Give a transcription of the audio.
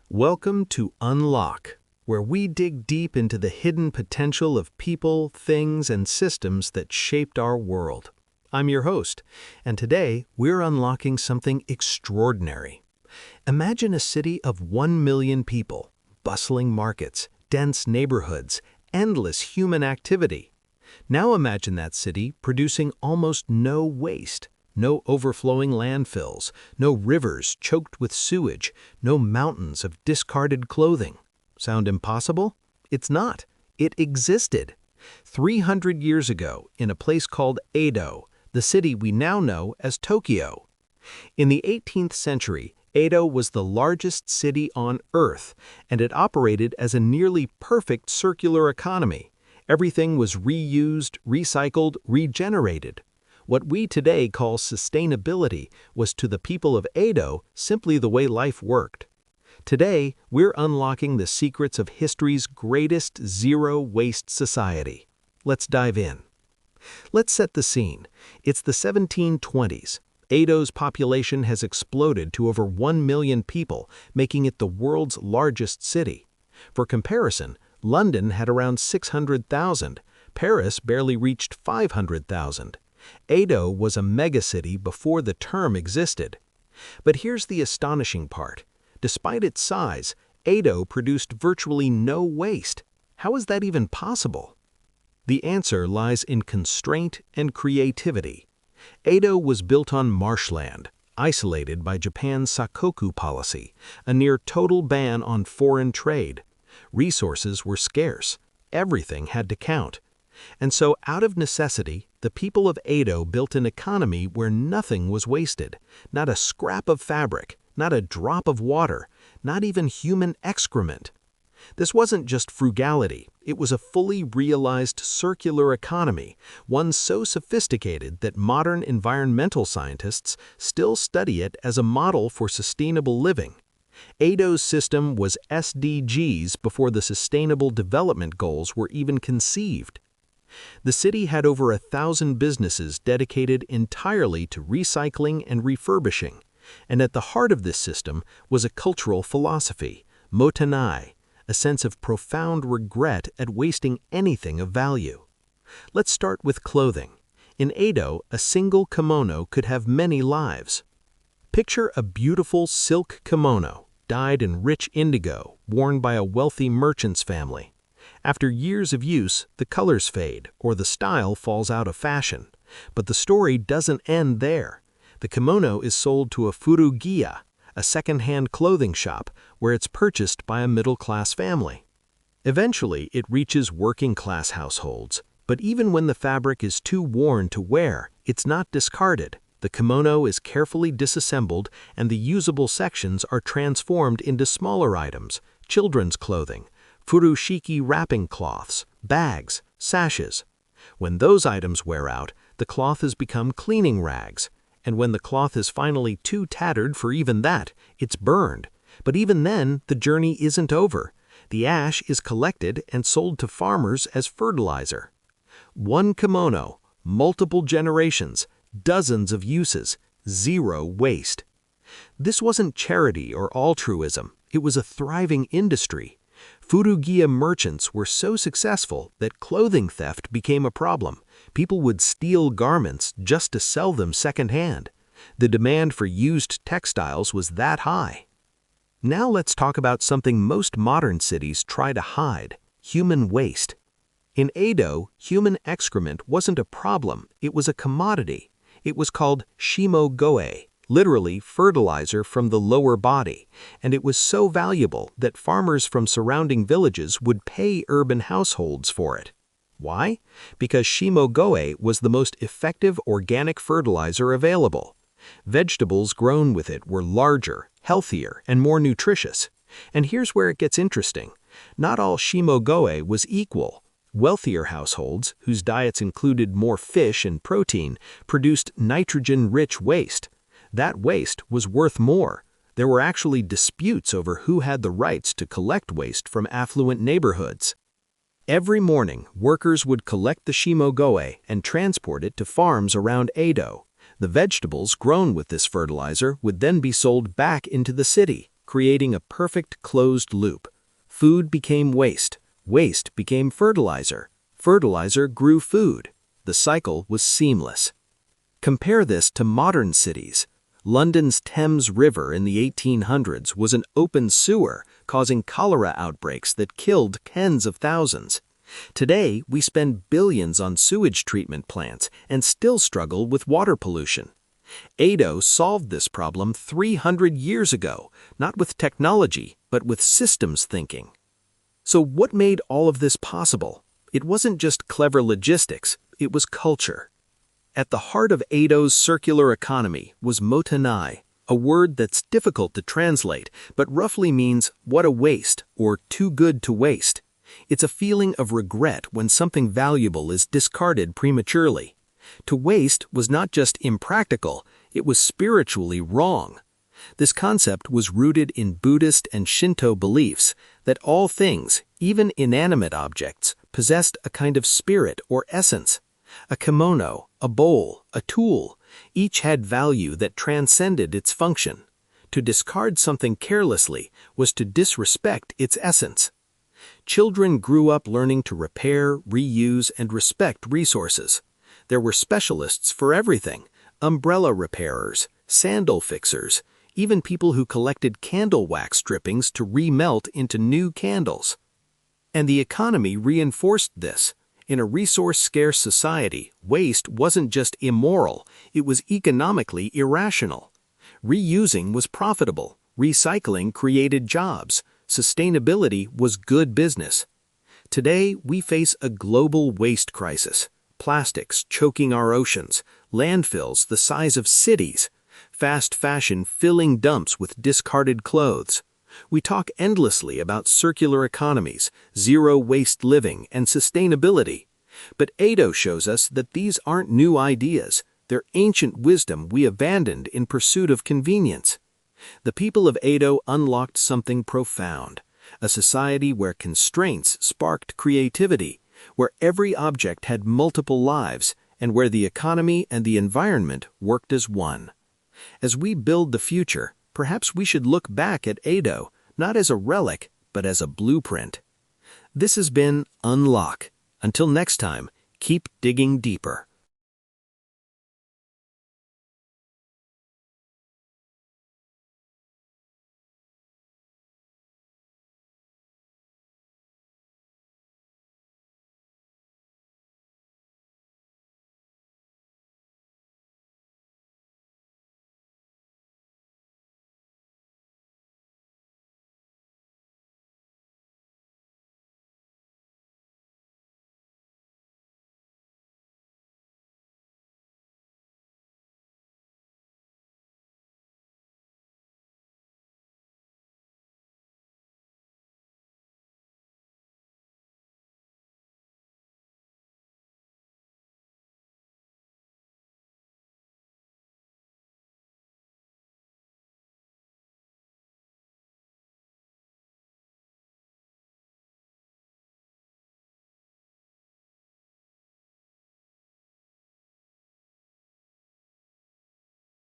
Welcome to Unlock, where we dig deep into the hidden potential of people, things, and systems that shaped our world. I'm your host, and today we're unlocking something extraordinary. Imagine a city of 1 million people, bustling markets, dense neighborhoods, endless human activity. Now imagine that city producing almost no waste. No overflowing landfills, no rivers choked with sewage, no mountains of discarded clothing. Sound impossible? It's not. It existed. 300 years ago, in a place called Edo, the city we now know as Tokyo. In the 18th century, Edo was the largest city on Earth, and it operated as a nearly perfect circular economy. Everything was reused, recycled, regenerated. What we today call sustainability was to the people of Edo simply the way life worked. Today, we're unlocking the secrets of history's greatest zero-waste society. Let's dive in. Let's set the scene. It's the 1720s. Edo's population has exploded to over 1 million people, making it the world's largest city. For comparison, London had around 600,000. Paris barely reached 500,000. Edo was a megacity before the term existed. But here's the astonishing part. Despite its size, Edo produced virtually no waste. How is that even possible? The answer lies in constraint and creativity. Edo was built on marshland, isolated by Japan's Sakoku policy, a near-total ban on foreign trade. Resources were scarce. Everything had to count. And so, out of necessity, the people of Edo built an economy where nothing was wasted, not a scrap of fabric, not a drop of water, not even human excrement. This wasn't just frugality, it was a fully realized circular economy, one so sophisticated that modern environmental scientists still study it as a model for sustainable living. Edo's system was SDGs before the Sustainable Development Goals were even conceived. The city had over 1,000 businesses dedicated entirely to recycling and refurbishing, and at the heart of this system was a cultural philosophy, motenai, a sense of profound regret at wasting anything of value. Let's start with clothing. In Edo, a single kimono could have many lives. Picture a beautiful silk kimono, dyed in rich indigo, worn by a wealthy merchant's family. After years of use, the colors fade, or the style falls out of fashion. But the story doesn't end there. The kimono is sold to a furugiya, a second-hand clothing shop, where it's purchased by a middle-class family. Eventually, it reaches working-class households. But even when the fabric is too worn to wear, it's not discarded. The kimono is carefully disassembled, and the usable sections are transformed into smaller items, children's clothing, furoshiki wrapping cloths, bags, sashes. When those items wear out, the cloth has become cleaning rags. And when the cloth is finally too tattered for even that, it's burned. But even then, the journey isn't over. The ash is collected and sold to farmers as fertilizer. One kimono, multiple generations, dozens of uses, zero waste. This wasn't charity or altruism. It was a thriving industry. Furugiya merchants were so successful that clothing theft became a problem. People would steal garments just to sell them secondhand. The demand for used textiles was that high. Now let's talk about something most modern cities try to hide: human waste. In Edo, human excrement wasn't a problem, it was a commodity. It was called shimogoe, literally fertilizer from the lower body, and it was so valuable that farmers from surrounding villages would pay urban households for it. Why? Because shimogoe was the most effective organic fertilizer available. Vegetables grown with it were larger, healthier, and more nutritious. And here's where it gets interesting. Not all shimogoe was equal. Wealthier households, whose diets included more fish and protein, produced nitrogen-rich waste. That waste was worth more. There were actually disputes over who had the rights to collect waste from affluent neighborhoods. Every morning, workers would collect the shimogoe and transport it to farms around Edo. The vegetables grown with this fertilizer would then be sold back into the city. creating a perfect closed loop. Food became waste. Waste became fertilizer. Fertilizer grew food. The cycle was seamless. Compare this to modern cities. London's Thames River in the 1800s was an open sewer, causing cholera outbreaks that killed tens of thousands. Today, we spend billions on sewage treatment plants and still struggle with water pollution. Edo solved this problem 300 years ago, not with technology, but with systems thinking. So what made all of this possible? It wasn't just clever logistics, it was culture. At the heart of Edo's circular economy was motenai, a word that's difficult to translate, but roughly means what a waste or too good to waste. It's a feeling of regret when something valuable is discarded prematurely. To waste was not just impractical, it was spiritually wrong. This concept was rooted in Buddhist and Shinto beliefs that all things, even inanimate objects, possessed a kind of spirit or essence. A kimono, a bowl, a tool, each had value that transcended its function. To discard something carelessly was to disrespect its essence. Children grew up learning to repair, reuse, and respect resources. There were specialists for everything: umbrella repairers, sandal fixers, even people who collected candle wax drippings to remelt into new candles. And the economy reinforced this. In a resource-scarce society, waste wasn't just immoral, it was economically irrational. Reusing was profitable, recycling created jobs, sustainability was good business. Today, we face a global waste crisis. Plastics choking our oceans, landfills the size of cities, fast fashion filling dumps with discarded clothes. We talk endlessly about circular economies, zero-waste living, and sustainability. But Edo shows us that these aren't new ideas. They're ancient wisdom we abandoned in pursuit of convenience. The people of Edo unlocked something profound, a society where constraints sparked creativity, where every object had multiple lives, and where the economy and the environment worked as one. As we build the future, perhaps we should look back at Edo, not as a relic, but as a blueprint. This has been Unlock. Until next time, keep digging deeper.